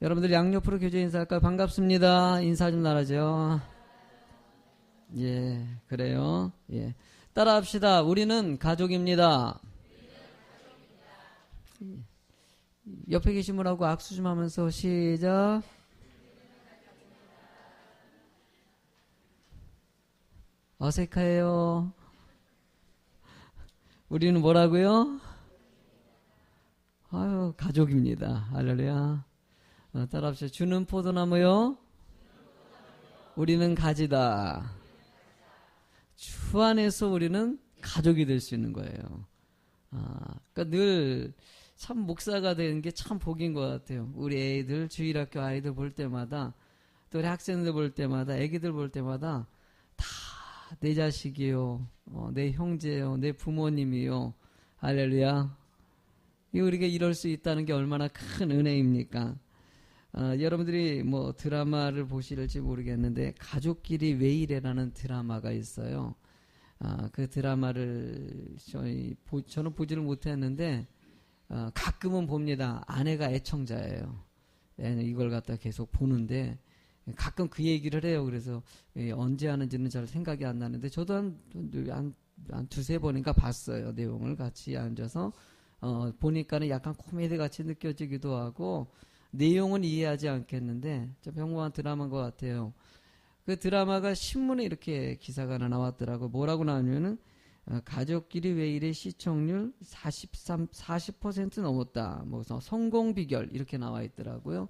여러분들 양옆으로 교제 인사할까요? 반갑습니다. 인사 좀 나눠죠. 예, 그래요. 예. 따라 합시다. 우리는 가족입니다. 옆에 계신 분하고 악수 좀 하면서 시작. 어색해요. 우리는 뭐라고요? 아유, 가족입니다. 할렐루야. 따라합시다. 주는 포도나무요. 우리는 가지다. 주 안에서 우리는 가족이 될 수 있는 거예요. 그러니까 늘 참 목사가 되는 게 참 복인 것 같아요. 우리 애들, 주일학교 아이들 볼 때마다, 또 우리 학생들 볼 때마다, 애기들 볼 때마다 다 내 자식이요, 내 형제요, 내 부모님이요. 할렐루야. 우리가 이럴 수 있다는 게 얼마나 큰 은혜입니까? 여러분들이 뭐 드라마를 보실지 모르겠는데 가족끼리 왜 이래라는 드라마가 있어요. 그 드라마를 저는 보지를 못했는데 가끔은 봅니다. 아내가 애청자예요. 애는 이걸 갖다 계속 보는데 가끔 그 얘기를 해요. 그래서 언제 하는지는 잘 생각이 안 나는데 저도 한 두세 번인가 봤어요. 내용을 같이 앉아서 보니까는 약간 코미디 같이 느껴지기도 하고 내용은 이해하지 않겠는데 좀 평범한 드라마인 것 같아요. 그 드라마가 신문에 이렇게 기사가 하나 나왔더라고. 뭐라고 나오냐면은 가족끼리 왜 이래 시청률 40% 넘었다. 뭐 성공 비결 이렇게 나와 있더라고요.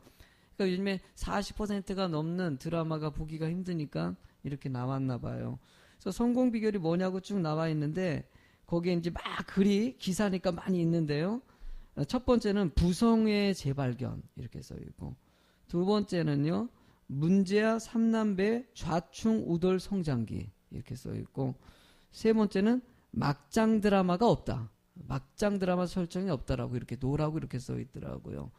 그러니까 요즘에 40%가 넘는 드라마가 보기가 힘드니까 이렇게 나왔나 봐요. 그래서 성공 비결이 뭐냐고 쭉 나와 있는데 거기에 이제 막 글이 기사니까 많이 있는데요. 첫 번째는 부성의 재발견 이렇게 써 있고, 두 번째는요 문제야 삼남배 좌충 우돌 성장기 이렇게 써 있고, 세 번째는 막장 드라마가 없다. 막장 드라마 설정이 없다라고 이렇게 노라고 이렇게 써 있더라고요.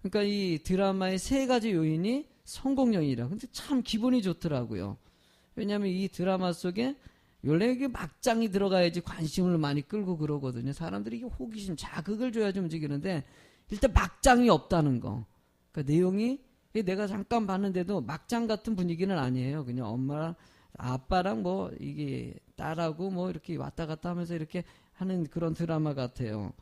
그러니까 이 드라마의 세 가지 요인이 성공 요인이라. 근데 참 기분이 좋더라고요. 왜냐하면 이 드라마 속에 원래 이게 막장이 들어가야지 관심을 많이 끌고 그러거든요. 사람들이 이게 호기심, 자극을 줘야지 움직이는데 일단 막장이 없다는 거. 그러니까 내용이 내가 잠깐 봤는데도 막장 같은 분위기는 아니에요. 그냥 엄마랑 아빠랑 뭐 이게 딸하고 뭐 이렇게 왔다 갔다 하면서 이렇게 하는 그런 드라마 같아요.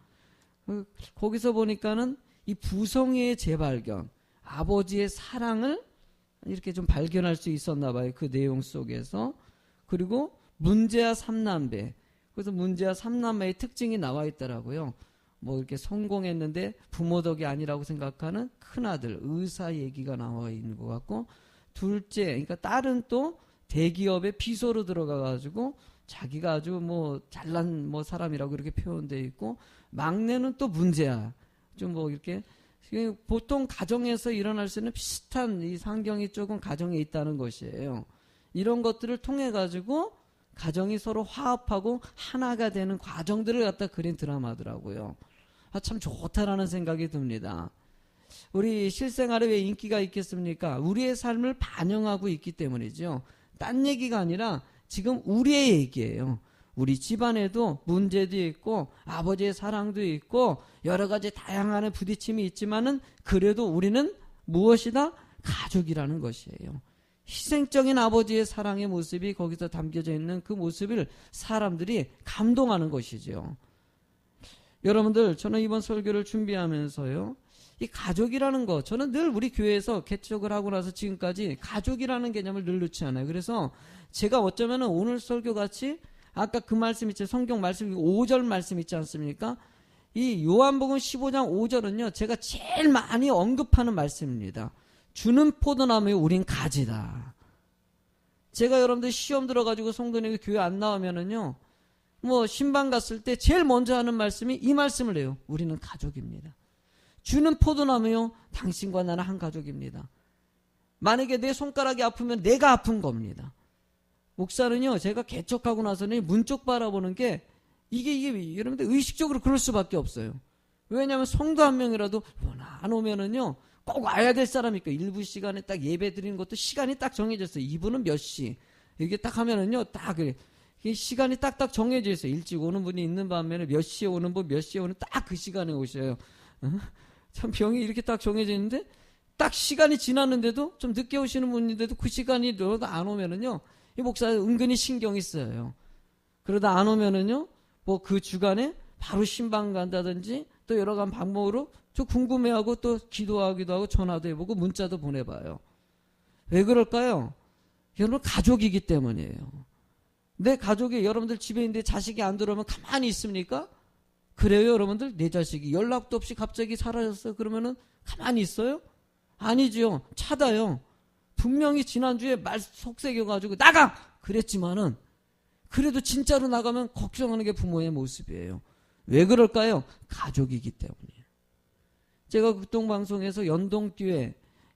거기서 보니까는 이 부성애의 재발견, 아버지의 사랑을 이렇게 좀 발견할 수 있었나 봐요. 그 내용 속에서. 그리고 문제야 삼남배. 그래서 문제야 삼남매의 특징이 나와 있더라고요. 뭐 이렇게 성공했는데 부모 덕이 아니라고 생각하는 큰아들, 의사 얘기가 나와 있는 것 같고, 둘째, 그러니까 딸은 또 대기업의 비서로 들어가가지고 자기가 아주 뭐 잘난 뭐 사람이라고 이렇게 표현되어 있고, 막내는 또 문제야. 좀 뭐 이렇게 보통 가정에서 일어날 수 있는 비슷한 이 상경이 조금 가정에 있다는 것이에요. 이런 것들을 통해 가지고 가정이 서로 화합하고 하나가 되는 과정들을 갖다 그린 드라마더라고요. 참 좋다라는 생각이 듭니다. 우리 실생활에 왜 인기가 있겠습니까? 우리의 삶을 반영하고 있기 때문이죠. 딴 얘기가 아니라 지금 우리의 얘기예요. 우리 집안에도 문제도 있고 아버지의 사랑도 있고 여러 가지 다양한 부딪힘이 있지만은 그래도 우리는 무엇이다? 가족이라는 것이에요. 희생적인 아버지의 사랑의 모습이 거기서 담겨져 있는 그 모습을 사람들이 감동하는 것이죠. 여러분들, 저는 이번 설교를 준비하면서요, 이 가족이라는 거, 저는 늘 우리 교회에서 개척을 하고 나서 지금까지 가족이라는 개념을 늘 넣지 않아요. 그래서 제가 어쩌면 오늘 설교 같이 아까 그 말씀 있죠. 성경 말씀 5절 말씀 있지 않습니까? 이 요한복음 15장 5절은요. 제가 제일 많이 언급하는 말씀입니다. 주는 포도나무에 우린 가지다. 제가 여러분들 시험 들어가지고 성도님이 교회 안 나오면은요. 뭐 신방 갔을 때 제일 먼저 하는 말씀이 이 말씀을 해요. 우리는 가족입니다. 주는 포도나무요. 당신과 나는 한 가족입니다. 만약에 내 손가락이 아프면 내가 아픈 겁니다. 목사는요, 제가 개척하고 나서는 문 쪽 바라보는 게 이게 여러분들 의식적으로 그럴 수밖에 없어요. 왜냐하면 성도 한 명이라도 안 오면은요, 꼭 와야 될 사람이니까 일부 시간에 딱 예배 드리는 것도 시간이 딱 정해졌어요. 이분은 몇 시. 이게 딱 하면은요, 딱 그래. 시간이 딱딱 정해져 있어요. 일찍 오는 분이 있는 반면에 몇 시에 오는 분, 몇 시에 오는 딱 그 시간에 오셔요. 참 병이 이렇게 딱 정해져 있는데 딱 시간이 지났는데도 좀 늦게 오시는 분인데도 그 시간이 들어도 안 오면은요, 이 목사 은근히 신경이 쓰여요. 그러다 안 오면은요, 뭐 그 주간에 바로 신방 간다든지 또 여러 가지 방법으로 좀 궁금해하고 또 기도하기도 하고 전화도 해보고 문자도 보내봐요. 왜 그럴까요? 여러분 가족이기 때문이에요. 내 가족이 여러분들 집에 있는데 자식이 안 들어오면 가만히 있습니까? 그래요 여러분들? 내 자식이 연락도 없이 갑자기 사라졌어요. 그러면은 가만히 있어요? 아니지요. 찾아요. 분명히 지난주에 말 속삭여가지고 나가! 그랬지만은 그래도 진짜로 나가면 걱정하는 게 부모의 모습이에요. 왜 그럴까요? 가족이기 때문이에요. 제가 극동방송에서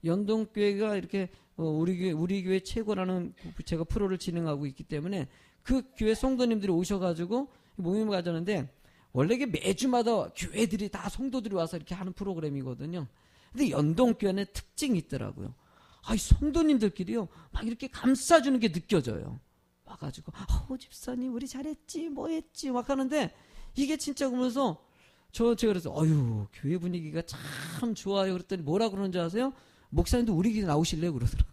연동교회가 이렇게 우리 교회 최고라는 제가 프로를 진행하고 있기 때문에 그 교회 성도님들이 오셔가지고 모임을 가졌는데 원래 이게 매주마다 교회들이 다 성도들이 와서 이렇게 하는 프로그램이거든요. 근데 연동교회는 특징이 있더라고요. 이 성도님들끼리요 막 이렇게 감싸주는 게 느껴져요. 와가지고 집사님 우리 잘했지 뭐 했지 막 하는데 이게 진짜 그러면서 제가 그래서 교회 분위기가 참 좋아요 그랬더니 뭐라 그러는지 아세요? 목사님도 우리 교회 나오실래요? 그러더라고요.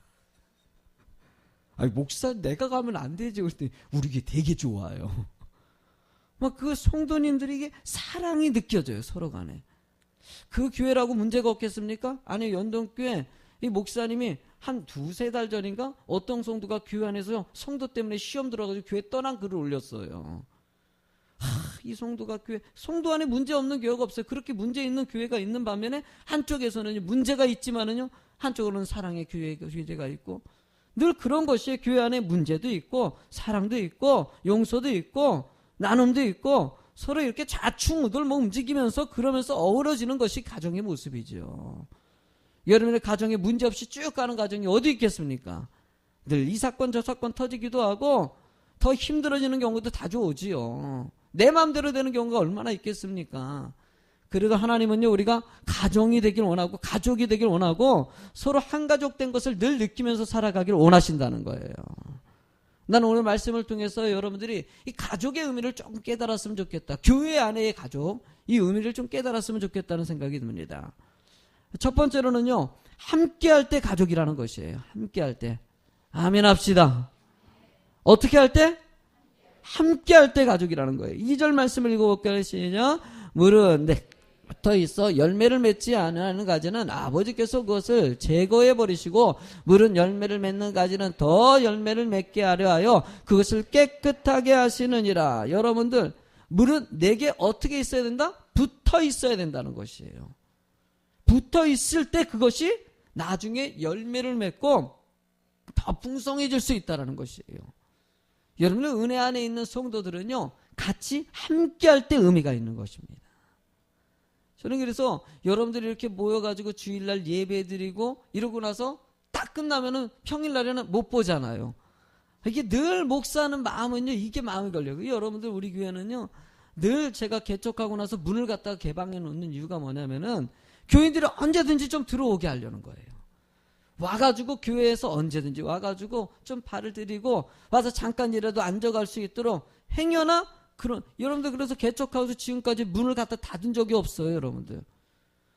목사 내가 가면 안 되지 그랬더니 우리 교회 되게 좋아요. 막 그 성도님들이 이게 사랑이 느껴져요 서로 간에. 그 교회라고 문제가 없겠습니까? 아니 연동교회 이 목사님이 한 두세 달 전인가 어떤 성도가 교회 안에서 성도 때문에 시험 들어가지고 교회 떠난 글을 올렸어요. 이 성도가 성도 안에 문제 없는 교회가 없어요. 그렇게 문제 있는 교회가 있는 반면에 한쪽에서는 문제가 있지만은요 한쪽으로는 사랑의 교회가 있고 늘 그런 것이 교회 안에 문제도 있고 사랑도 있고 용서도 있고 나눔도 있고 서로 이렇게 좌충우돌 움직이면서 그러면서 어우러지는 것이 가정의 모습이죠. 여러분의 가정에 문제 없이 쭉 가는 가정이 어디 있겠습니까? 늘 이 사건 저 사건 터지기도 하고 더 힘들어지는 경우도 자주 오지요. 내 마음대로 되는 경우가 얼마나 있겠습니까? 그래도 하나님은요 우리가 가정이 되길 원하고 가족이 되길 원하고 서로 한 가족 된 것을 늘 느끼면서 살아가길 원하신다는 거예요. 나는 오늘 말씀을 통해서 여러분들이 이 가족의 의미를 조금 깨달았으면 좋겠다. 교회 안에의 가족 이 의미를 좀 깨달았으면 좋겠다는 생각이 듭니다. 첫 번째로는요 함께 할 때 가족이라는 것이에요. 함께 할 때 아멘 합시다. 어떻게 할 때? 함께 할 때 가족이라는 거예요. 2절 말씀을 읽어볼까요? 시작. 물은 붙어 있어 열매를 맺지 않는 가지는 아버지께서 그것을 제거해 버리시고 물은 열매를 맺는 가지는 더 열매를 맺게 하려 하여 그것을 깨끗하게 하시느니라. 여러분들 물은 내게 어떻게 있어야 된다? 붙어 있어야 된다는 것이에요. 붙어 있을 때 그것이 나중에 열매를 맺고 더 풍성해질 수 있다는 것이에요. 여러분들 은혜 안에 있는 성도들은요 같이 함께 할 때 의미가 있는 것입니다. 저는 그래서 여러분들이 이렇게 모여가지고 주일날 예배 드리고 이러고 나서 딱 끝나면은 평일날에는 못 보잖아요. 이게 늘 목사하는 마음은요 이게 마음이 걸려요. 여러분들 우리 교회는요 늘 제가 개척하고 나서 문을 갖다가 개방해 놓는 이유가 뭐냐면은 교인들이 언제든지 좀 들어오게 하려는 거예요. 와가지고 교회에서 언제든지 와가지고 좀 발을 들이고 와서 잠깐이라도 앉아갈 수 있도록 행여나 여러분들 그래서 개척하고서 지금까지 문을 갖다 닫은 적이 없어요. 여러분들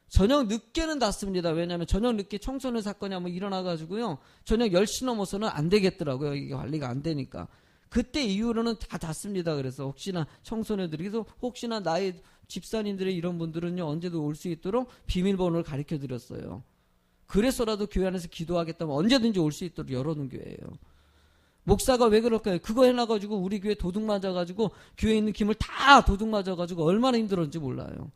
저녁 늦게는 닫습니다. 왜냐하면 저녁 늦게 청소년 사건이 한번 일어나가지고요 저녁 10시 넘어서는 안 되겠더라고요. 이게 관리가 안 되니까 그때 이후로는 다 닫습니다. 그래서 혹시나 청소년들이 혹시나 나의 집사님들의 이런 분들은요 언제도 올 수 있도록 비밀번호를 가르쳐 드렸어요. 그래서라도 교회 안에서 기도하겠다면 언제든지 올 수 있도록 열어놓은 교회예요. 목사가 왜 그럴까요? 그거 해놔가지고 우리 교회 도둑 맞아가지고 교회에 있는 김을 다 도둑 맞아가지고 얼마나 힘들었는지 몰라요.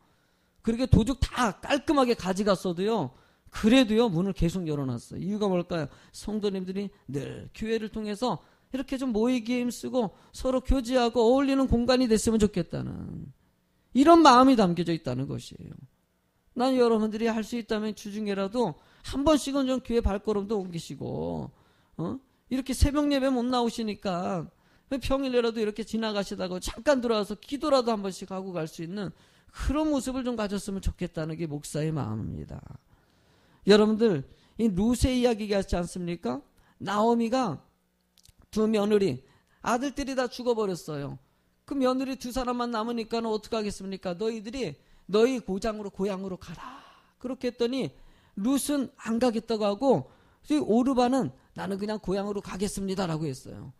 그렇게 도둑 다 깔끔하게 가져갔어도요 그래도요 문을 계속 열어놨어요. 이유가 뭘까요? 성도님들이 늘 교회를 통해서 이렇게 좀 모이기에 힘쓰고 서로 교제하고 어울리는 공간이 됐으면 좋겠다는 이런 마음이 담겨져 있다는 것이에요. 난 여러분들이 할 수 있다면 주중에라도 한 번씩은 좀 교회 발걸음도 옮기시고 이렇게 새벽 예배 못 나오시니까 평일에라도 이렇게 지나가시다가 잠깐 들어와서 기도라도 한 번씩 하고 갈 수 있는 그런 모습을 좀 가졌으면 좋겠다는 게 목사의 마음입니다. 여러분들 이 루세 이야기 같지 않습니까? 나오미가 두 며느리 아들들이 다 죽어버렸어요. 그 며느리 두 사람만 남으니까 어떡하겠습니까? 너희들이 너희 고향으로 가라. 그렇게 했더니 룻은 안 가겠다고 하고 오르바는 나는 그냥 고향으로 가겠습니다라고 했어요.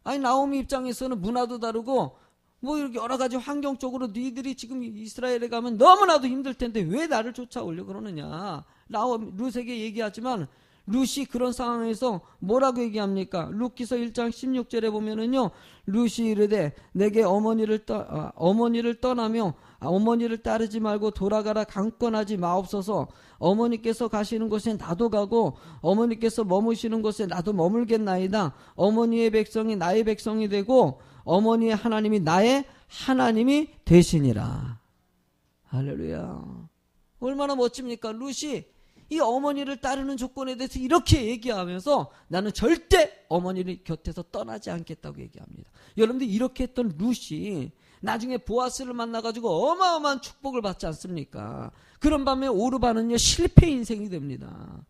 아니 나오미 입장에서는 문화도 다르고 뭐 이렇게 여러 가지 환경적으로 니들이 지금 이스라엘에 가면 너무나도 힘들 텐데 왜 나를 쫓아오려 그러느냐. 룻에게 얘기하지만 룻이 그런 상황에서 뭐라고 얘기합니까? 룻기서 1장 16절에 보면은요, 룻이 이르되 내게 어머니를 떠나며 어머니를 따르지 말고 돌아가라 강권하지 마옵소서. 어머니께서 가시는 곳에 나도 가고 어머니께서 머무시는 곳에 나도 머물겠나이다. 어머니의 백성이 나의 백성이 되고 어머니의 하나님이 나의 하나님이 되시니라. 할렐루야. 얼마나 멋집니까? 룻이 이 어머니를 따르는 조건에 대해서 이렇게 얘기하면서 나는 절대 어머니를 곁에서 떠나지 않겠다고 얘기합니다. 여러분들 이렇게 했던 룻이 나중에 보아스를 만나가지고 어마어마한 축복을 받지 않습니까? 그런 밤에 오르바는요 실패 인생이 됩니다.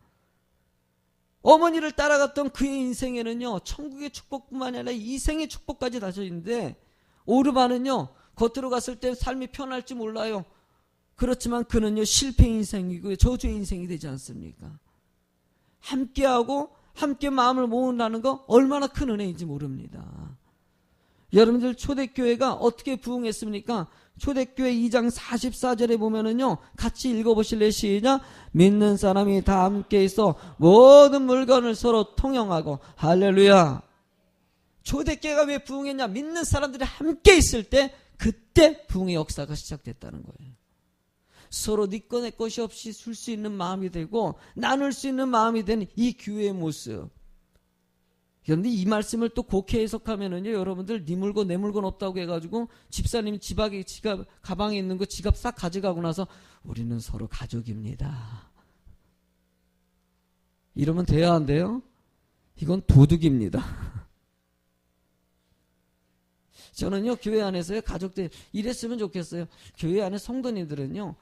어머니를 따라갔던 그의 인생에는요 천국의 축복뿐만이 아니라 이생의 축복까지 다져 있는데 오르바는요 겉으로 갔을 때 삶이 편할지 몰라요. 그렇지만 그는요 실패 인생이고 저주의 인생이 되지 않습니까? 함께하고 함께 마음을 모은다는 거 얼마나 큰 은혜인지 모릅니다. 여러분들 초대교회가 어떻게 부흥했습니까? 초대교회 2장 44절에 보면은요 같이 읽어보실래요? 시작. 믿는 사람이 다 함께 있어 모든 물건을 서로 통용하고. 할렐루야. 초대교회가 왜 부흥했냐? 믿는 사람들이 함께 있을 때 그때 부흥의 역사가 시작됐다는 거예요. 서로 네 거 내 것이 없이 줄 수 있는 마음이 되고 나눌 수 있는 마음이 되는 이 교회의 모습. 그런데 이 말씀을 또 곡해 해석하면은요, 여러분들 네 물건 내 물건 없다고 해가지고 집사님이 지갑 가방에 있는 거 지갑 싹 가져가고 나서 우리는 서로 가족입니다. 이러면 돼야 한대요. 이건 도둑입니다. 저는요 교회 안에서요 가족들 이랬으면 좋겠어요. 교회 안에 성도님들은요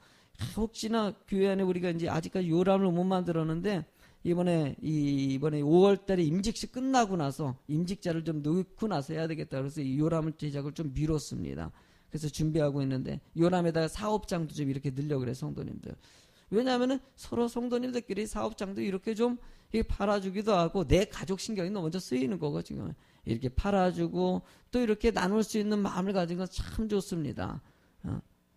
혹시나 교회 안에 우리가 이제 아직까지 요람을 못 만들었는데 이번에 5월달에 임직식 끝나고 나서 임직자를 좀 넣고 나서 해야 되겠다. 그래서 이 요람 제작을 좀 미뤘습니다. 그래서 준비하고 있는데 요람에다가 사업장도 좀 이렇게 넣으려고 그래 성도님들. 왜냐하면은 서로 성도님들끼리 사업장도 이렇게 좀 팔아주기도 하고 내 가족 신경이 너무 먼저 쓰이는 거고 지금 이렇게 팔아주고 또 이렇게 나눌 수 있는 마음을 가진 건 참 좋습니다.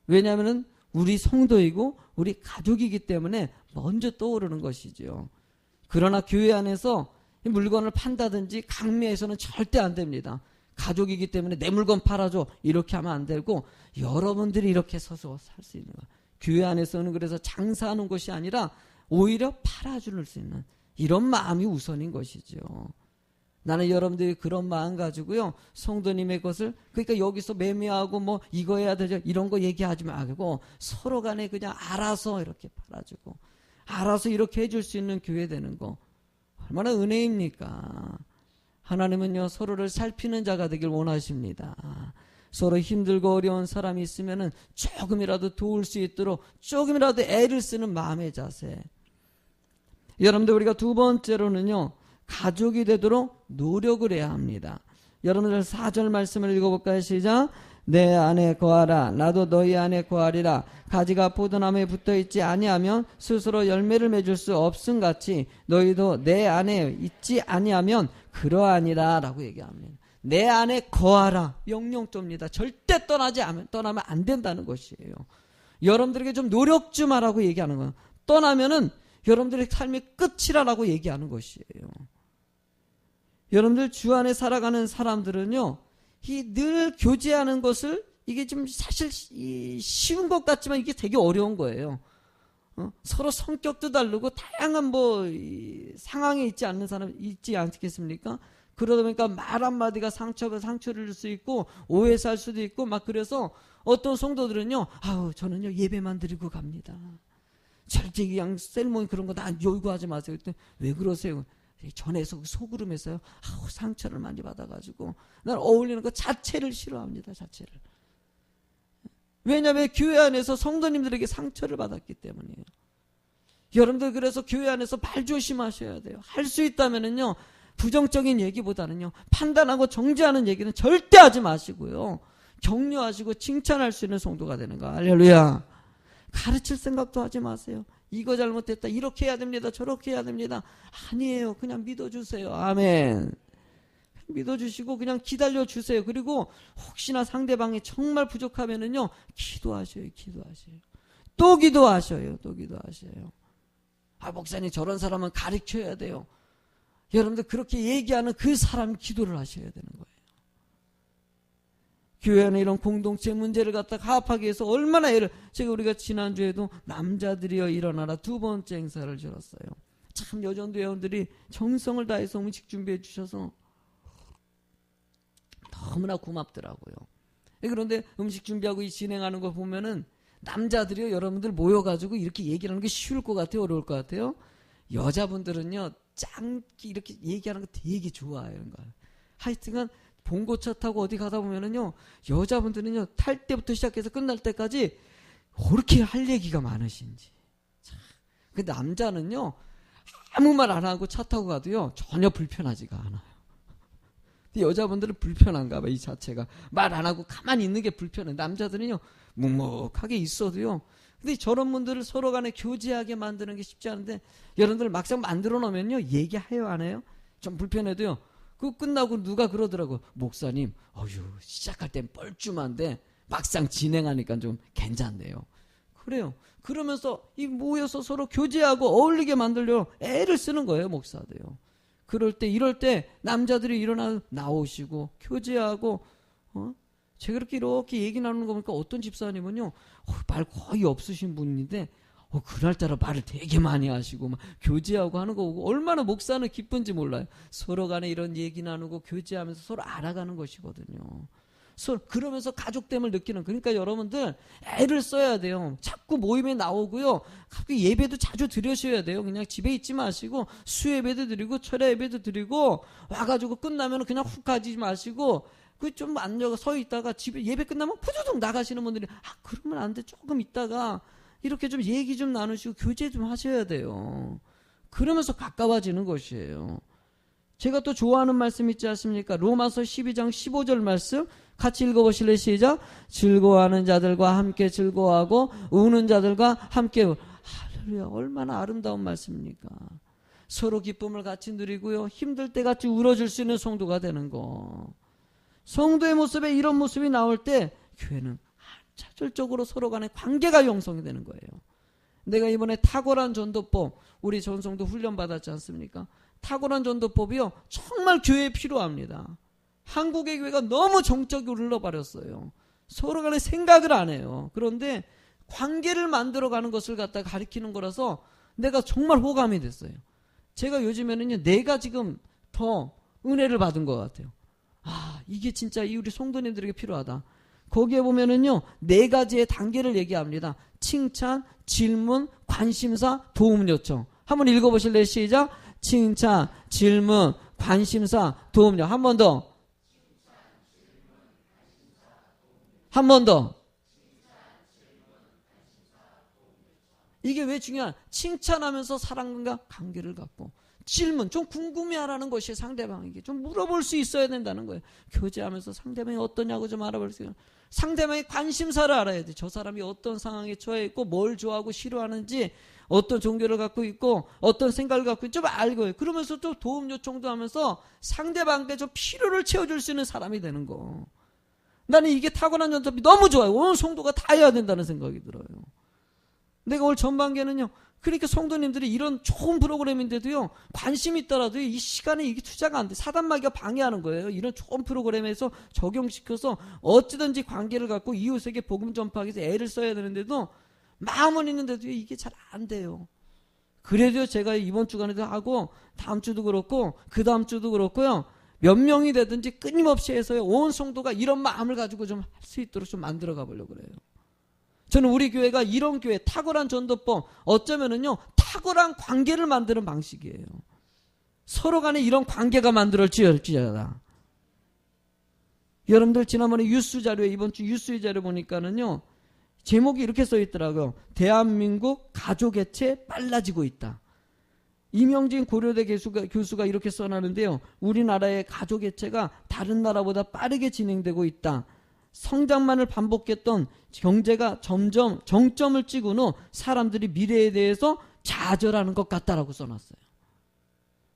왜냐하면은 우리 성도이고 우리 가족이기 때문에 먼저 떠오르는 것이죠. 그러나 교회 안에서 물건을 판다든지 강매해서는 절대 안 됩니다. 가족이기 때문에 내 물건 팔아줘 이렇게 하면 안 되고 여러분들이 이렇게 서서 살 수 있는 거예요. 교회 안에서는 그래서 장사하는 것이 아니라 오히려 팔아줄 수 있는 이런 마음이 우선인 것이죠. 나는 여러분들이 그런 마음 가지고요 성도님의 것을 그러니까 여기서 매매하고 뭐 이거 해야 되죠 이런 거 얘기하지 말고 서로 간에 그냥 알아서 이렇게 팔아주고 알아서 이렇게 해줄 수 있는 교회 되는 거 얼마나 은혜입니까? 하나님은요 서로를 살피는 자가 되길 원하십니다. 서로 힘들고 어려운 사람이 있으면은 조금이라도 도울 수 있도록 조금이라도 애를 쓰는 마음의 자세. 여러분들 우리가 두 번째로는요 가족이 되도록 노력을 해야 합니다. 여러분들 4절 말씀을 읽어볼까요? 시작. 내 안에 거하라 나도 너희 안에 거하리라. 가지가 포도나무에 붙어있지 아니하면 스스로 열매를 맺을 수 없음같이 너희도 내 안에 있지 아니하면 그러하니라 라고 얘기합니다. 내 안에 거하라. 명령조입니다. 절대 떠나면 안 된다는 것이에요. 여러분들에게 좀 노력 좀 하라고 얘기하는 거예요. 떠나면은 여러분들의 삶의 끝이라고 얘기하는 것이에요. 여러분들 주 안에 살아가는 사람들은요 늘 교제하는 것을 이게 좀 사실 쉬운 것 같지만 이게 되게 어려운 거예요. 서로 성격도 다르고 다양한 상황에 있지 않는 사람 있지 않겠습니까? 그러다 보니까 말 한마디가 상처를 줄 수 있고 오해 살 수도 있고 막 그래서 어떤 성도들은요 저는요 예배만 드리고 갑니다. 절대 그냥 셀모니 그런 거 다 요구하지 마세요. 그때 왜 그러세요? 전에서 속으름에서요 상처를 많이 받아가지고 난 어울리는 것 자체를 싫어합니다. 자체를. 왜냐하면 교회 안에서 성도님들에게 상처를 받았기 때문이에요. 여러분들 그래서 교회 안에서 말 조심하셔야 돼요. 할 수 있다면은요 부정적인 얘기보다는요 판단하고 정죄하는 얘기는 절대 하지 마시고요 격려하시고 칭찬할 수 있는 성도가 되는 거. 할렐루야. 가르칠 생각도 하지 마세요. 이거 잘못됐다. 이렇게 해야 됩니다. 저렇게 해야 됩니다. 아니에요. 그냥 믿어주세요. 아멘. 믿어주시고 그냥 기다려주세요. 그리고 혹시나 상대방이 정말 부족하면은요, 기도하셔요. 또 기도하셔요. 아, 목사님 저런 사람은 가르쳐야 돼요. 여러분들 그렇게 얘기하는 그 사람 기도를 하셔야 되는 거예요. 교회 안에 이런 공동체 문제를 갖다 화합하기 위해서 얼마나 우리가 지난주에도 남자들이여 일어나라 2번째 행사를 열었어요. 참 여전도 회원들이 정성을 다해서 음식 준비해 주셔서 너무나 고맙더라고요. 그런데 음식 준비하고 진행하는 거 보면은 남자들이요, 여러분들 모여가지고 이렇게 얘기를 하는 게 쉬울 것 같아요? 어려울 것 같아요? 여자분들은요, 이렇게 얘기하는 거 되게 좋아해요. 하여튼간 봉고차 타고 어디 가다 보면은요, 여자분들은요, 탈 때부터 시작해서 끝날 때까지 그렇게 할 얘기가 많으신지. 근데 남자는요, 아무 말 안 하고 차 타고 가도요, 전혀 불편하지가 않아요. 근데 여자분들은 불편한가 봐, 이 자체가. 말 안 하고 가만히 있는 게 불편해. 남자들은요, 묵묵하게 있어도요. 근데 저런 분들을 서로 간에 교제하게 만드는 게 쉽지 않은데, 여러분들 막상 만들어 놓으면요, 얘기해요, 안 해요? 좀 불편해도요. 그거 끝나고 누가 그러더라고. 목사님, 시작할 땐 뻘쭘한데 막상 진행하니까 좀 괜찮네요. 그래요. 그러면서 모여서 서로 교제하고 어울리게 만들려 애를 쓰는 거예요, 목사도요. 이럴 때 남자들이 나오시고 교제하고, 제가 이렇게 얘기 나누는 거 보니까 어떤 집사님은요, 말 거의 없으신 분인데 그날따라 말을 되게 많이 하시고 막 교제하고 하는 거 보고 얼마나 목사는 기쁜지 몰라요. 서로 간에 이런 얘기 나누고 교제하면서 서로 알아가는 것이거든요. 그러면서 가족됨을 느끼는. 그러니까 여러분들 애를 써야 돼요. 자꾸 모임에 나오고요, 예배도 자주 드리셔야 돼요. 그냥 집에 있지 마시고 수예배도 드리고 철야 예배도 드리고, 와가지고 끝나면 그냥 훅 가지 마시고 좀 앉아서 서 있다가 집에 예배 끝나면 푸드득 나가시는 분들이, 그러면 안 돼, 조금 있다가 이렇게 좀 얘기 좀 나누시고 교제 좀 하셔야 돼요. 그러면서 가까워지는 것이에요. 제가 또 좋아하는 말씀 있지 않습니까? 로마서 12장 15절 말씀 같이 읽어보실래요? 시작. 즐거워하는 자들과 함께 즐거워하고 우는 자들과 함께. 할렐루야, 얼마나 아름다운 말씀입니까? 서로 기쁨을 같이 누리고요, 힘들 때 같이 울어줄 수 있는 성도가 되는 거. 성도의 모습에 이런 모습이 나올 때 교회는 차별적으로 서로 간의 관계가 형성이 되는 거예요. 내가 이번에 탁월한 전도법, 우리 전성도 훈련 받았지 않습니까? 탁월한 전도법이요, 정말 교회에 필요합니다. 한국의 교회가 너무 정적으로 흘러버렸어요. 서로 간에 생각을 안 해요. 그런데 관계를 만들어가는 것을 갖다 가리키는 거라서 내가 정말 호감이 됐어요. 제가 요즘에는요, 내가 지금 더 은혜를 받은 것 같아요. 이게 진짜 우리 성도님들에게 필요하다. 거기에 보면은요, 4가지의 단계를 얘기합니다. 칭찬, 질문, 관심사, 도움 요청. 한번 읽어보실래요? 시작. 칭찬, 질문, 관심사, 도움 요청. 한 번 더. 한 번 더. 이게 왜 중요한? 칭찬하면서 사람과 관계를 갖고, 질문, 좀 궁금해하라는 것이 상대방에게 좀 물어볼 수 있어야 된다는 거예요. 교제하면서 상대방이 어떠냐고 좀 알아볼 수 있어요. 상대방의 관심사를 알아야 돼. 저 사람이 어떤 상황에 처해 있고 뭘 좋아하고 싫어하는지, 어떤 종교를 갖고 있고 어떤 생각을 갖고 있고 좀 알고, 그러면서 또 도움 요청도 하면서 상대방께 좀 필요를 채워줄 수 있는 사람이 되는 거. 나는 이게 타고난 전통이 너무 좋아요. 온 성도가 다 해야 된다는 생각이 들어요. 내가 올 전반기에는요, 그러니까 성도님들이 이런 좋은 프로그램인데도요, 관심이 있더라도 이 시간에 이게 투자가 안 돼. 사단마귀가 방해하는 거예요. 이런 좋은 프로그램에서 적용시켜서 어찌든지 관계를 갖고 이웃에게 복음 전파하기 위해서 애를 써야 되는데도, 마음은 있는데도 이게 잘 안 돼요. 그래도 제가 이번 주간에도 하고 다음 주도 그렇고 그 다음 주도 그렇고요, 몇 명이 되든지 끊임없이 해서요, 온 성도가 이런 마음을 가지고 좀 할 수 있도록 좀 만들어가 보려고 그래요. 저는 우리 교회가 이런 교회, 탁월한 전도법, 어쩌면은요, 탁월한 관계를 만드는 방식이에요. 서로 간에 이런 관계가 만들어지어야. 여러분들 지난번에 뉴스 자료에, 이번 주 뉴스 자료 보니까는요, 제목이 이렇게 써 있더라고요. 대한민국 가족개체 빨라지고 있다. 이명진 고려대 교수가 이렇게 써놨는데요, 우리나라의 가족개체가 다른 나라보다 빠르게 진행되고 있다. 성장만을 반복했던 경제가 점점 정점을 찍은 후 사람들이 미래에 대해서 좌절하는 것 같다라고 써놨어요.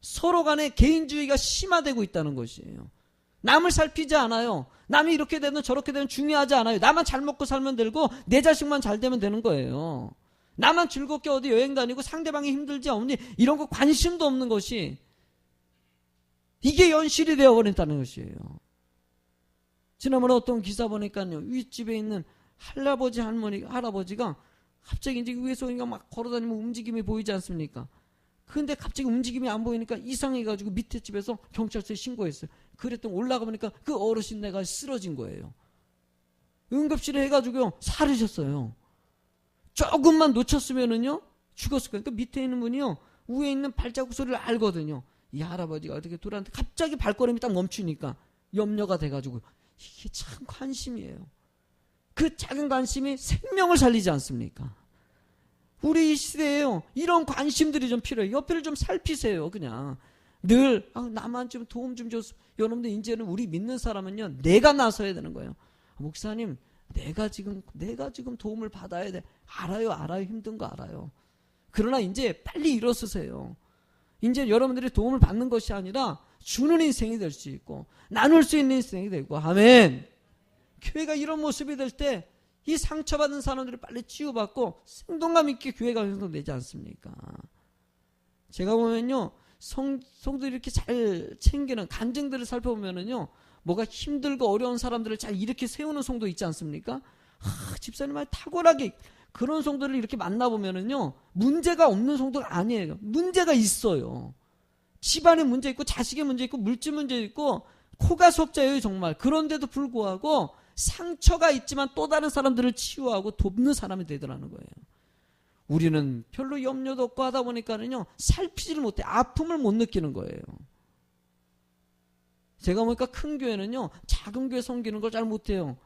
서로 간에 개인주의가 심화되고 있다는 것이에요. 남을 살피지 않아요. 남이 이렇게 되든 저렇게 되든 중요하지 않아요. 나만 잘 먹고 살면 되고 내 자식만 잘 되면 되는 거예요. 나만 즐겁게 어디 여행 다니고 상대방이 힘들지 없니 이런 거 관심도 없는 것이 이게 현실이 되어버린다는 것이에요. 지난번에 어떤 기사 보니까요. 윗집에 있는 할아버지 할아버지가 갑자기 이제 위에서 그러니까 막 걸어다니면 움직임이 보이지 않습니까? 근데 갑자기 움직임이 안 보이니까 이상해가지고 밑에 집에서 경찰서에 신고했어요. 그랬더니 올라가 보니까 그 어르신 내가 쓰러진 거예요. 응급실에 해가지고요. 살으셨어요. 조금만 놓쳤으면은요. 죽었을 거예요. 그러니까 밑에 있는 분이요. 위에 있는 발자국 소리를 알거든요. 이 할아버지가 어떻게 돌아왔는데 갑자기 발걸음이 딱 멈추니까 염려가 돼가지고 이게 참 관심이에요. 그 작은 관심이 생명을 살리지 않습니까? 우리 이 시대에요. 이런 관심들이 좀 필요해요. 옆에를 좀 살피세요. 그냥 늘 나만 좀 도움 좀 줬어. 여러분들 이제는 우리 믿는 사람은요. 내가 나서야 되는 거예요. 목사님 내가 지금 도움을 받아야 돼. 알아요. 힘든 거 알아요. 그러나 이제 빨리 일어서세요. 이제 여러분들이 도움을 받는 것이 아니라 주는 인생이 될 수 있고 나눌 수 있는 인생이 되고 아멘. 교회가 이런 모습이 될 때 이 상처받은 사람들이 빨리 치유받고 생동감 있게 교회가 형성되지 않습니까? 제가 보면요. 성도들이 이렇게 잘 챙기는 간증들을 살펴보면은요. 뭐가 힘들고 어려운 사람들을 잘 이렇게 세우는 성도 있지 않습니까? 집사님 말 탁월하게 그런 성도를 이렇게 만나보면은요. 문제가 없는 성도가 아니에요. 문제가 있어요. 집안에 문제 있고 자식의 문제 있고 물질 문제 있고 코가 속자예요 정말. 그런데도 불구하고 상처가 있지만 또 다른 사람들을 치유하고 돕는 사람이 되더라는 거예요. 우리는 별로 염려도 없고 하다 보니까는요. 살피지를 못해. 아픔을 못 느끼는 거예요. 제가 보니까 큰 교회는요. 작은 교회 섬기는 걸 잘 못해요.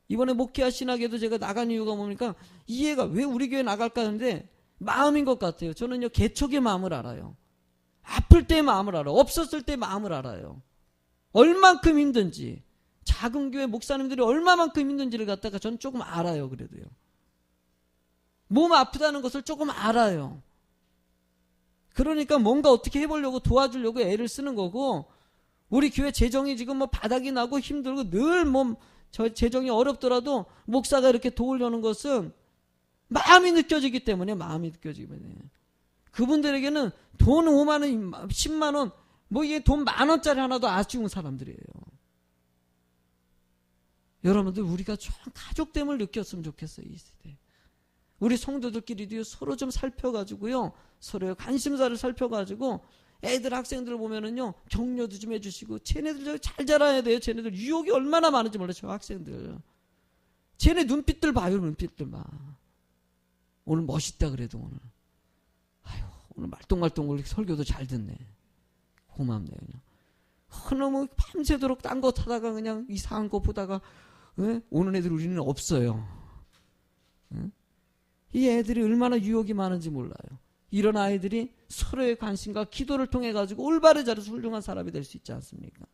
이번에 목회와 신학에도 제가 나간 이유가 뭡니까? 이해가 왜 우리 교회 나갈까 하는데 마음인 것 같아요. 저는요. 개척의 마음을 알아요. 아플 때의 마음을 알아요. 없었을 때의 마음을 알아요. 얼만큼 힘든지 작은 교회 목사님들이 얼마만큼 힘든지를 갖다가 전 조금 알아요. 그래도요. 몸 아프다는 것을 조금 알아요. 그러니까 뭔가 어떻게 해보려고 도와주려고 애를 쓰는 거고 우리 교회 재정이 지금 뭐 바닥이 나고 힘들고 늘 재정이 어렵더라도 목사가 이렇게 도우려는 것은 마음이 느껴지기 때문에 그분들에게는 돈 5만 원, 10만 원 뭐 이게 돈 10,000원짜리 하나도 아쉬운 사람들이에요. 여러분들 우리가 좀 가족됨을 느꼈으면 좋겠어요. 이 시대. 우리 성도들끼리도 서로 좀 살펴가지고요. 서로의 관심사를 살펴가지고 애들 학생들 보면은요. 격려도 좀 해주시고 쟤네들 잘 자라야 돼요. 쟤네들 유혹이 얼마나 많은지 몰라요. 저 학생들. 쟤네 눈빛들 봐요. 눈빛들 봐. 오늘 멋있다 그래도 오늘. 아유 오늘 말똥말똥 설교도 잘 듣네. 고맙네요. 그냥. 너무 밤새도록 딴 거 타다가 그냥 이상한 거 보다가 오는 애들 우리는 없어요. 이 애들이 얼마나 유혹이 많은지 몰라요. 이런 아이들이 서로의 관심과 기도를 통해 가지고 올바른 자리에서 훌륭한 사람이 될 수 있지 않습니까?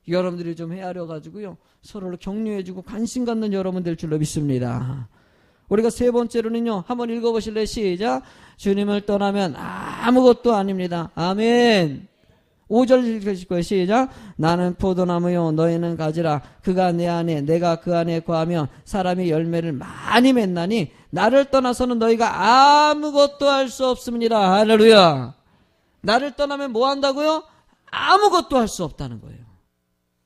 여러분들이 좀 헤아려 가지고요. 서로를 격려해주고 관심 갖는 여러분 될 줄로 믿습니다. 우리가 세 번째로는요. 한번 읽어보실래요? 시작. 주님을 떠나면 아무것도 아닙니다. 아멘. 5절 읽으실 거예요. 시작. 나는 포도나무요 너희는 가지라. 그가 내 안에 내가 그 안에 거하면 사람이 열매를 많이 맺나니 나를 떠나서는 너희가 아무것도 할 수 없습니다. 할렐루야. 나를 떠나면 뭐 한다고요? 아무것도 할 수 없다는 거예요.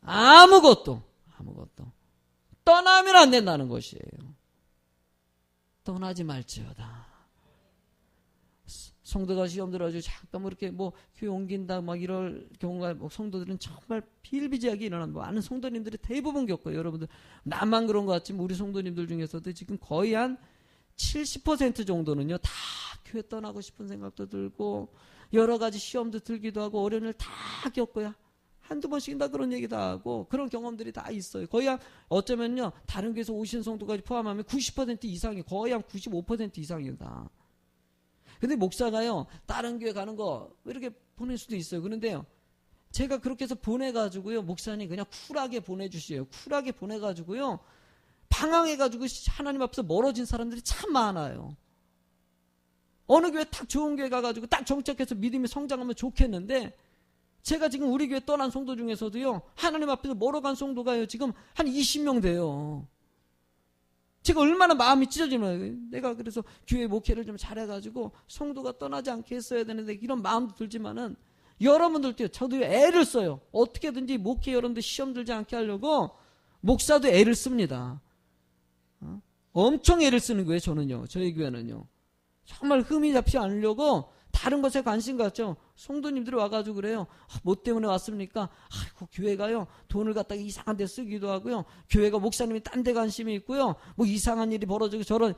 아무것도. 떠나면 안 된다는 것이에요. 떠나지 말지어다. 성도가 시험 들어가지고 잠깐 뭐 이렇게 뭐 교회 옮긴다 막 이럴 경우가 뭐 성도들은 정말 비일비재하게 일어난 많은 성도님들이 대부분 겪어요. 여러분들 나만 그런 것 같지만 우리 성도님들 중에서도 지금 거의 한 70% 정도는요 다 교회 떠나고 싶은 생각도 들고 여러 가지 시험도 들기도 하고 어려운 일 다 겪어야 한두 번씩 다 그런 얘기 다 하고 그런 경험들이 다 있어요. 거의 한 어쩌면요 다른 교회에서 오신 성도까지 포함하면 90% 이상이 거의 한 95% 이상이에요 다. 근데 목사가요 다른 교회 가는 거 이렇게 보낼 수도 있어요. 그런데요 제가 그렇게 해서 보내가지고요, 목사님 그냥 쿨하게 보내주세요. 쿨하게 보내가지고요, 방황해가지고 하나님 앞에서 멀어진 사람들이 참 많아요. 어느 교회 딱 좋은 교회 가가지고 딱 정착해서 믿음이 성장하면 좋겠는데, 제가 지금 우리 교회 떠난 성도 중에서도요, 하나님 앞에서 멀어간 성도가요, 지금 한 20명 돼요. 제가 얼마나 마음이 찢어지는 거예요. 내가 그래서 교회 목회를 좀 잘해가지고 성도가 떠나지 않게 했어야 되는데, 이런 마음도 들지만은, 여러분들도요, 저도 애를 써요. 어떻게든지 목회 여러분들 시험 들지 않게 하려고 목사도 애를 씁니다. 엄청 애를 쓰는 거예요, 저는요. 저희 교회는요. 정말 흠이 잡지 않으려고 다른 것에 관심 갖죠. 성도님들이 와가지고 그래요. 뭐 때문에 왔습니까? 아이고, 교회가요, 돈을 갖다가 이상한 데 쓰기도 하고요. 교회가 목사님이 딴 데 관심이 있고요. 뭐 이상한 일이 벌어지고, 저런,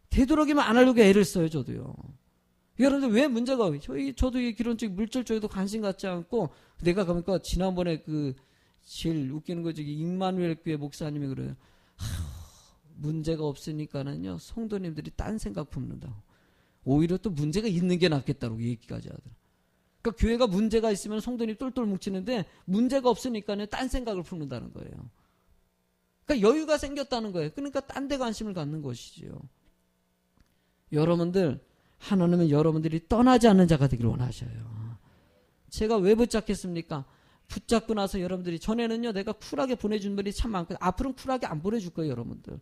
되도록이면 안 하려고 애를 써요, 저도요. 여러분들 왜 문제가, 저도 이 기론적 물질 쪽에도 관심 갖지 않고, 내가 그러니까 지난번에 제일 웃기는 거, 임마누엘 교회 목사님이 그래요. 문제가 없으니까는요, 성도님들이 딴 생각 품는다고. 오히려 또 문제가 있는 게 낫겠다고 얘기까지 하더라고요. 그러니까 교회가 문제가 있으면 성도님이 똘똘 뭉치는데, 문제가 없으니까는 딴 생각을 품는다는 거예요. 그러니까 여유가 생겼다는 거예요. 그러니까 딴 데 관심을 갖는 것이지요. 여러분들, 하나님은 여러분들이 떠나지 않는 자가 되기를 원하셔요. 제가 왜 붙잡겠습니까? 붙잡고 나서 여러분들이, 전에는요, 내가 쿨하게 보내준 분이 참 많고, 앞으로는 쿨하게 안 보내줄 거예요, 여러분들.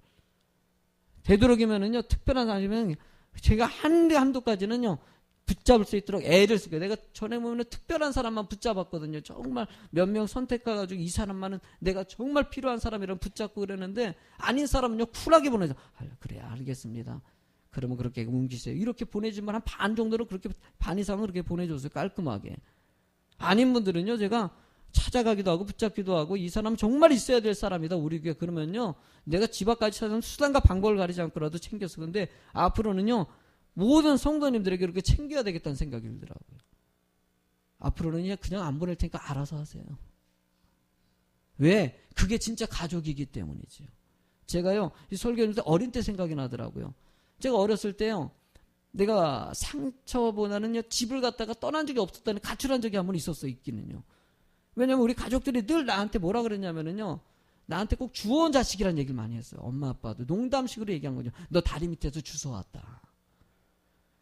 되도록이면은요, 특별한 사람이면 제가 한도까지는요, 붙잡을 수 있도록 애를 쓰고, 내가 전에 보면 특별한 사람만 붙잡았거든요. 정말 몇 명 선택해가지고 이 사람만은 내가 정말 필요한 사람이랑 붙잡고 그랬는데, 아닌 사람은요, 쿨하게 보내죠. 그래, 알겠습니다. 그러면 그렇게 옮기세요. 이렇게 보내주면 한 반 정도로, 그렇게 반 이상은 그렇게 보내줬어요. 깔끔하게. 아닌 분들은요, 제가 찾아가기도 하고 붙잡기도 하고, 이 사람 정말 있어야 될 사람이다, 우리 교회. 그러면요, 내가 집 앞까지 찾아서 수단과 방법을 가리지 않고라도 챙겼어. 근데 앞으로는요, 모든 성도님들에게 그렇게 챙겨야 되겠다는 생각이 들더라고요. 앞으로는 그냥 안 보낼 테니까 알아서 하세요. 왜? 그게 진짜 가족이기 때문이죠. 제가요, 이 설교할 때 어린 때 생각이 나더라고요. 제가 어렸을 때요, 내가 상처보다는요, 집을 갖다가 떠난 적이 없었다는, 가출한 적이 한 번 있었어요, 있기는요. 왜냐면 우리 가족들이 늘 나한테 뭐라 그랬냐면은요, 나한테 꼭 주워온 자식이라는 얘기를 많이 했어요. 엄마 아빠도 농담식으로 얘기한 거죠. 너 다리 밑에서 주워왔다.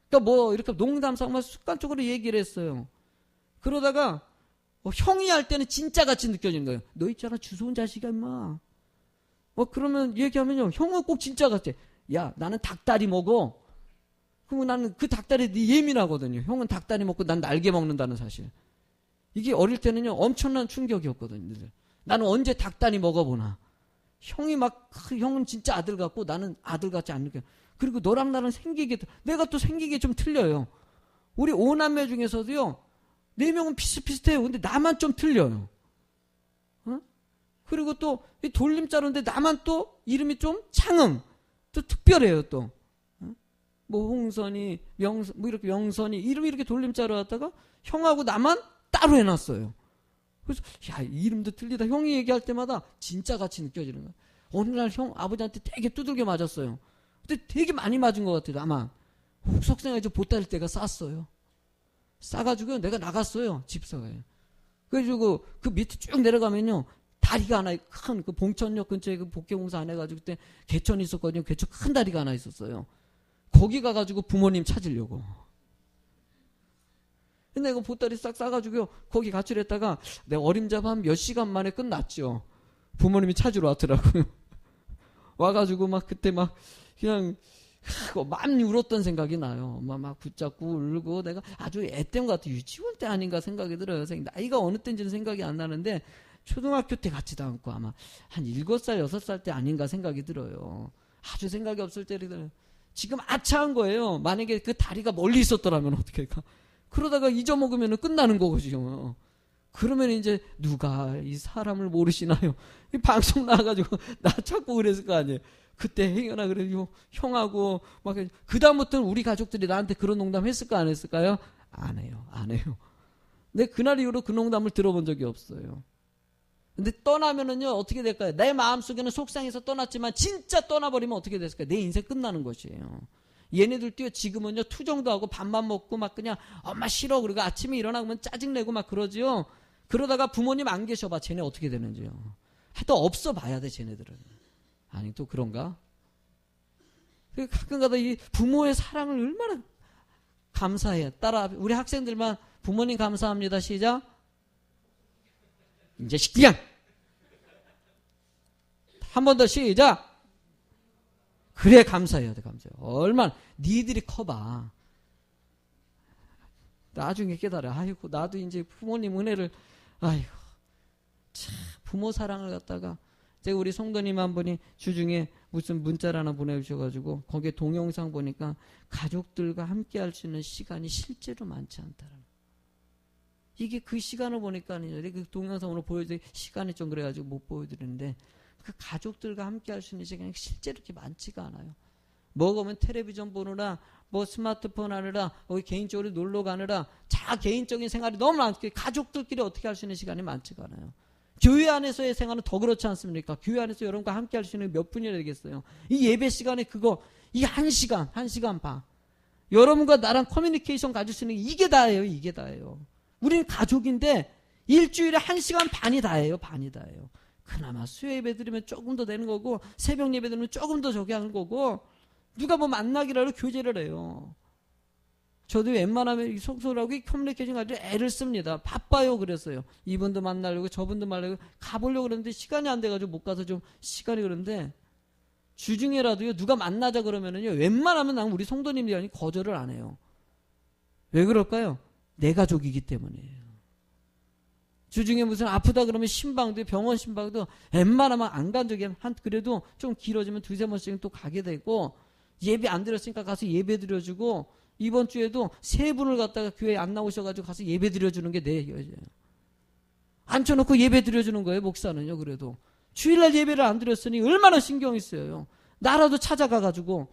그러니까 뭐 이렇게 농담삼아 습관적으로 얘기를 했어요. 그러다가 형이 할 때는 진짜 같이 느껴지는 거예요. 너 있잖아, 주워온 자식이야 임마. 그러면 얘기하면요, 형은 꼭 진짜 같아. 야, 나는 닭다리 먹어. 그러면 나는 그 닭다리에 예민하거든요. 형은 닭다리 먹고 난 날개 먹는다는 사실. 이게 어릴 때는요, 엄청난 충격이었거든요. 나는 언제 닭다리 먹어보나. 형은 진짜 아들 같고 나는 아들 같지 않는 게. 그리고 너랑 나랑 내가 또 생긴 게 좀 틀려요. 우리 5남매 중에서도요, 4명은 비슷비슷해요. 근데 나만 좀 틀려요. 그리고 또 이 돌림자루인데 나만 또 이름이 좀 창음. 또 특별해요, 또. 뭐 홍선이, 뭐 이렇게 명선이, 이름이 이렇게 돌림자루 갖다가 형하고 나만 따로 해놨어요. 그래서, 야, 이름도 틀리다. 형이 얘기할 때마다 진짜 같이 느껴지는 거야. 어느 날 아버지한테 되게 두들겨 맞았어요. 근데 되게 많이 맞은 것 같아요, 아마. 속상해서 보따리 때가 쌌어요. 싸가지고 내가 나갔어요, 집사가요. 그래가지고 그 밑에 쭉 내려가면요, 다리가 하나, 큰 그 봉천역 근처에 그 복개공사 안 해가지고 그때 개천이 있었거든요. 개천 큰 다리가 하나 있었어요. 거기 가가지고 부모님 찾으려고. 근데 내가 보따리 싹 싸가지고요, 거기 가출했다가 내가 어림잡아 한 몇 시간 만에 끝났죠. 부모님이 찾으러 왔더라고요. 와가지고 막 그때 막 그냥 많이 울었던 생각이 나요. 엄마 막 붙잡고 울고, 내가 아주 애땜 같아. 유치원 때 아닌가 생각이 들어요. 나이가 어느 때인지는 생각이 안 나는데, 초등학교 때 같지도 않고 아마 한 7살, 6살 때 아닌가 생각이 들어요. 아주 생각이 없을 때를 지금 아차한 거예요. 만약에 그 다리가 멀리 있었더라면 어떻게 할까? 그러다가 잊어먹으면 끝나는 거거든요. 그러면 이제 누가 이 사람을 모르시나요? 이 방송 나와가지고 나 찾고 그랬을 거 아니에요. 그때 행여나 그래요. 형하고 막 그다음부터는 우리 가족들이 나한테 그런 농담 했을까 안 했을까요? 안 해요. 근데 그날 이후로 그 농담을 들어본 적이 없어요. 근데 떠나면은요, 어떻게 될까요? 내 마음속에는 속상해서 떠났지만 진짜 떠나버리면 어떻게 됐을까요? 내 인생 끝나는 것이에요. 얘네들도요, 지금은요, 투정도 하고 밥만 먹고 막 그냥 엄마 싫어 그러고 아침에 일어나면 짜증내고 막 그러지요. 그러다가 부모님 안 계셔봐. 쟤네 어떻게 되는지요. 하여튼 없어 봐야 돼, 쟤네들은. 아니, 또 그런가? 가끔가다 이 부모의 사랑을 얼마나 감사해요. 따라, 우리 학생들만 부모님 감사합니다. 시작. 이제 시키양. 한 번 더 시작. 그래, 감사해야 돼, 감사해요. 얼마나, 니들이 커봐. 나중에 깨달아. 아이고, 나도 이제 부모님 은혜를, 아이고, 참, 부모 사랑을 갖다가, 제가 우리 성도님 한 분이 주중에 무슨 문자를 하나 보내주셔가지고, 거기에 동영상 보니까 가족들과 함께 할 수 있는 시간이 실제로 많지 않다는. 이게 그 시간을 보니까, 그 동영상 오늘 보여드릴 시간이 좀 그래가지고 못 보여드리는데, 그 가족들과 함께 할 수 있는 시간이 실제로 그렇게 많지가 않아요. 먹으면 텔레비전 보느라, 뭐 스마트폰 하느라, 개인적으로 놀러 가느라, 개인적인 생활이 너무 많고, 가족들끼리 어떻게 할 수 있는 시간이 많지가 않아요. 교회 안에서의 생활은 더 그렇지 않습니까? 교회 안에서 여러분과 함께 할 수 있는 몇 분이나 되겠어요? 이 예배 시간에 이 1시간 반. 여러분과 나랑 커뮤니케이션 가질 수 있는 이게 다예요, 이게 다예요. 우리는 가족인데, 일주일에 1시간 반이 다예요, 반이 다예요. 그나마 수요 예배 드리면 조금 더 되는 거고, 새벽 예배 드리면 조금 더 저기 하는 거고, 누가 뭐 만나기라도 교제를 해요. 저도 웬만하면 속소라고 커뮤니케이션 가지고 애를 씁니다. 바빠요, 그랬어요. 이분도 만나려고 저분도 만나려고 가보려고 그러는데 시간이 안 돼가지고 못 가서 좀 시간이 그런데, 주중에라도요, 누가 만나자 그러면은요, 웬만하면 난 우리 성도님들이 거절을 안 해요. 왜 그럴까요? 내 가족이기 때문이에요. 주중에 무슨 아프다 그러면 신방도, 병원 신방도 웬만하면 안 간 적이 그래도 좀 길어지면 두세 번씩은 또 가게 되고, 예배 안 드렸으니까 가서 예배 드려주고, 이번 주에도 3분을 갖다가 교회에 안 나오셔가지고 가서 예배 드려주는 게 내 여자예요. 앉혀놓고 예배 드려주는 거예요, 목사는요. 그래도 주일날 예배를 안 드렸으니 얼마나 신경이 쓰여요. 나라도 찾아가가지고,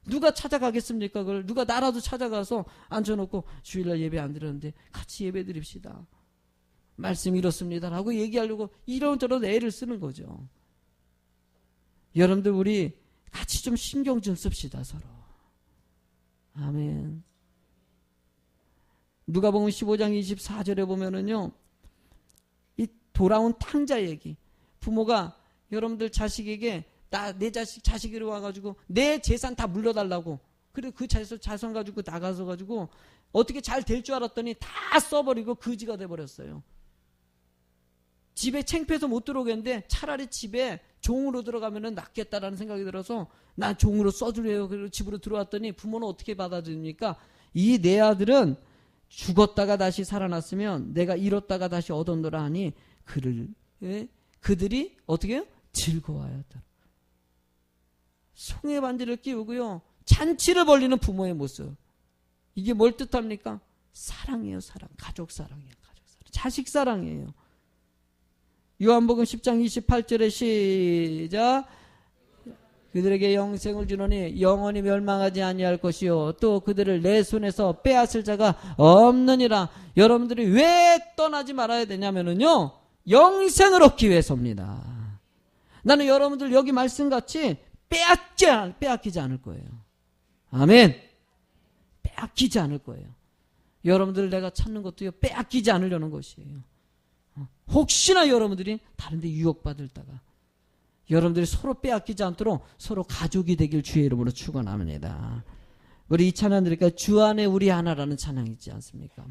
누가 찾아가겠습니까? 그걸 누가 나라도 찾아가서 앉혀놓고 주일날 예배 안 드렸는데 같이 예배 드립시다. 말씀이 이렇습니다 라고 얘기하려고 이런저런 애를 쓰는 거죠. 여러분들 우리 같이 좀 신경 좀 씁시다, 서로. 아멘. 누가복음 15장 24절에 보면은요, 이 돌아온 탕자 얘기. 부모가 여러분들 자식에게 내 자식이 와가지고 내 재산 다 물려달라고. 그리고 그 자산 가지고 나가서 가지고 어떻게 잘 될 줄 알았더니 다 써버리고 거지가 돼버렸어요. 집에 창피해서 못 들어오겠는데 차라리 집에 종으로 들어가면 낫겠다라는 생각이 들어서 난 종으로 써주래요. 그리고 집으로 들어왔더니 부모는 어떻게 받아들입니까? 이 내 아들은 죽었다가 다시 살아났으면 내가 잃었다가 다시 얻었노라 하니 그들이 어떻게 해요? 즐거워하였다. 송해 반지를 끼우고요, 잔치를 벌리는 부모의 모습. 이게 뭘 뜻합니까? 사랑이에요, 사랑. 가족 사랑이에요, 가족 사랑. 자식 사랑이에요. 요한복음 10장 28절에 시작. 그들에게 영생을 주노니 영원히 멸망하지 아니할 것이요 또 그들을 내 손에서 빼앗을 자가 없느니라. 여러분들이 왜 떠나지 말아야 되냐면은요, 영생을 얻기 위해서입니다. 나는 여러분들 여기 말씀같이 빼앗기지 않을 거예요. 아멘. 빼앗기지 않을 거예요. 여러분들을 내가 찾는 것도요, 빼앗기지 않으려는 것이에요. 혹시나 여러분들이 다른데 유혹받을다가 여러분들이 서로 빼앗기지 않도록 서로 가족이 되길 주의 이름으로 축원합니다. 우리 이 찬양 드릴까요? 주 안에 우리 하나라는 찬양이 있지 않습니까?